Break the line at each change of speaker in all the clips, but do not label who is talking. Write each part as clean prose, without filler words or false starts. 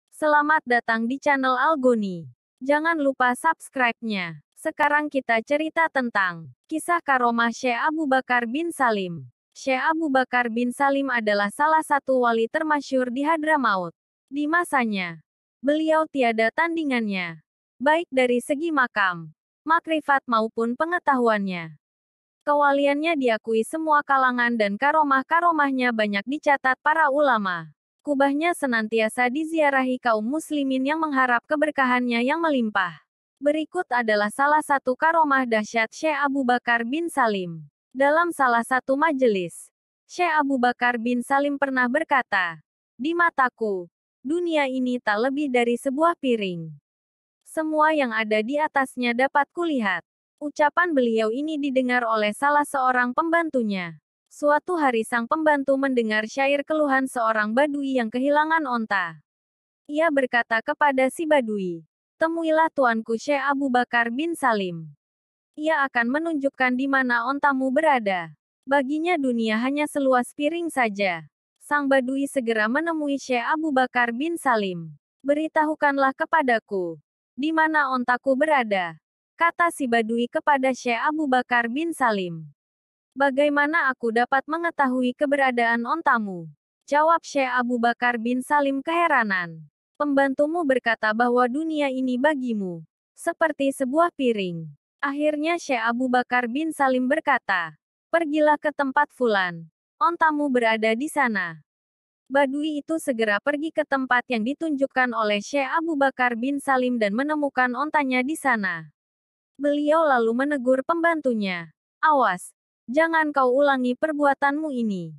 Selamat datang di channel Algoni. Jangan lupa subscribe-nya. Sekarang kita cerita tentang kisah karomah Syekh Abu Bakar bin Salim. Syekh Abu Bakar bin Salim adalah salah satu wali termasyhur di Hadramaut. Di masanya, beliau tiada tandingannya, baik dari segi makam, makrifat maupun pengetahuannya. Kewaliannya diakui semua kalangan dan karomah-karomahnya banyak dicatat para ulama. Kubahnya senantiasa diziarahi kaum muslimin yang mengharap keberkahannya yang melimpah. Berikut adalah salah satu karomah dahsyat Syekh Abu Bakar bin Salim. Dalam salah satu majelis, Syekh Abu Bakar bin Salim pernah berkata, "Di mataku, dunia ini tak lebih dari sebuah piring. Semua yang ada di atasnya dapat kulihat." Ucapan beliau ini didengar oleh salah seorang pembantunya. Suatu hari sang pembantu mendengar syair keluhan seorang badui yang kehilangan onta. Ia berkata kepada si badui, "Temuilah tuanku Syekh Abu Bakar bin Salim. Ia akan menunjukkan di mana ontamu berada." Baginya dunia hanya seluas piring saja. Sang badui segera menemui Syekh Abu Bakar bin Salim. "Beritahukanlah kepadaku, di mana ontaku berada," kata si badui kepada Syekh Abu Bakar bin Salim. "Bagaimana aku dapat mengetahui keberadaan ontamu?" jawab Syekh Abu Bakar bin Salim keheranan. "Pembantumu berkata bahwa dunia ini bagimu seperti sebuah piring." Akhirnya Syekh Abu Bakar bin Salim berkata, "Pergilah ke tempat fulan. Ontamu berada di sana." Badui itu segera pergi ke tempat yang ditunjukkan oleh Syekh Abu Bakar bin Salim dan menemukan ontanya di sana. Beliau lalu menegur pembantunya, "Awas! Jangan kau ulangi perbuatanmu ini."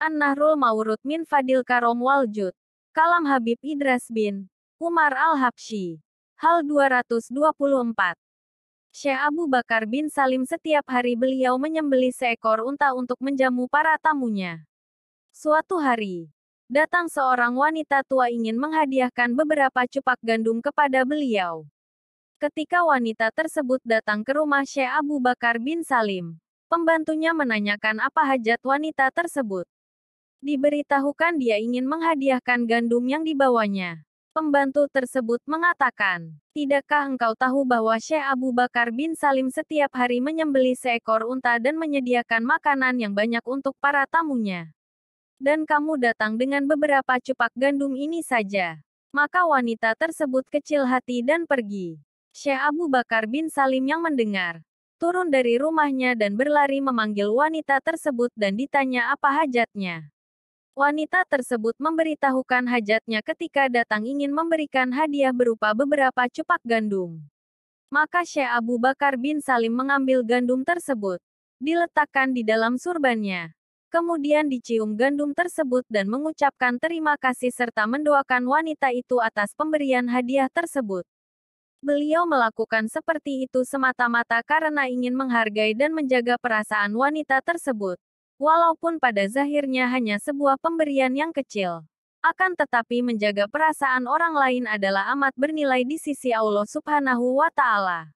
An-Nahrul Mawrud min Fadil Karom Waljud. Kalam Habib Idras bin Umar Al-Habsyi. Hal 224. Syekh Abu Bakar bin Salim setiap hari beliau menyembelih seekor unta untuk menjamu para tamunya. Suatu hari, datang seorang wanita tua ingin menghadiahkan beberapa cupak gandum kepada beliau. Ketika wanita tersebut datang ke rumah Syekh Abu Bakar bin Salim, pembantunya menanyakan apa hajat wanita tersebut. Diberitahukan dia ingin menghadiahkan gandum yang dibawanya. Pembantu tersebut mengatakan, "Tidakkah engkau tahu bahwa Syekh Abu Bakar bin Salim setiap hari menyembelih seekor unta dan menyediakan makanan yang banyak untuk para tamunya? Dan kamu datang dengan beberapa cupak gandum ini saja." Maka wanita tersebut kecil hati dan pergi. Syekh Abu Bakar bin Salim yang mendengar, turun dari rumahnya dan berlari memanggil wanita tersebut dan ditanya apa hajatnya. Wanita tersebut memberitahukan hajatnya ketika datang ingin memberikan hadiah berupa beberapa cupak gandum. Maka Syekh Abu Bakar bin Salim mengambil gandum tersebut, diletakkan di dalam surbannya. Kemudian dicium gandum tersebut dan mengucapkan terima kasih serta mendoakan wanita itu atas pemberian hadiah tersebut. Beliau melakukan seperti itu semata-mata karena ingin menghargai dan menjaga perasaan wanita tersebut. Walaupun pada zahirnya hanya sebuah pemberian yang kecil, akan tetapi menjaga perasaan orang lain adalah amat bernilai di sisi Allah Subhanahu wa Ta'ala.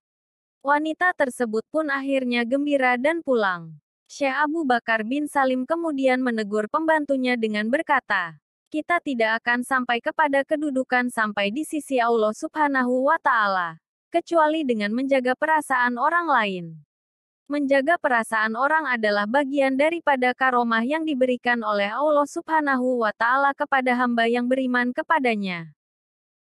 Wanita tersebut pun akhirnya gembira dan pulang. Syekh Abu Bakar bin Salim kemudian menegur pembantunya dengan berkata, "Kita tidak akan sampai kepada kedudukan sampai di sisi Allah Subhanahu wa Ta'ala, kecuali dengan menjaga perasaan orang lain." Menjaga perasaan orang adalah bagian daripada karomah yang diberikan oleh Allah Subhanahu wa Ta'ala kepada hamba yang beriman kepadanya.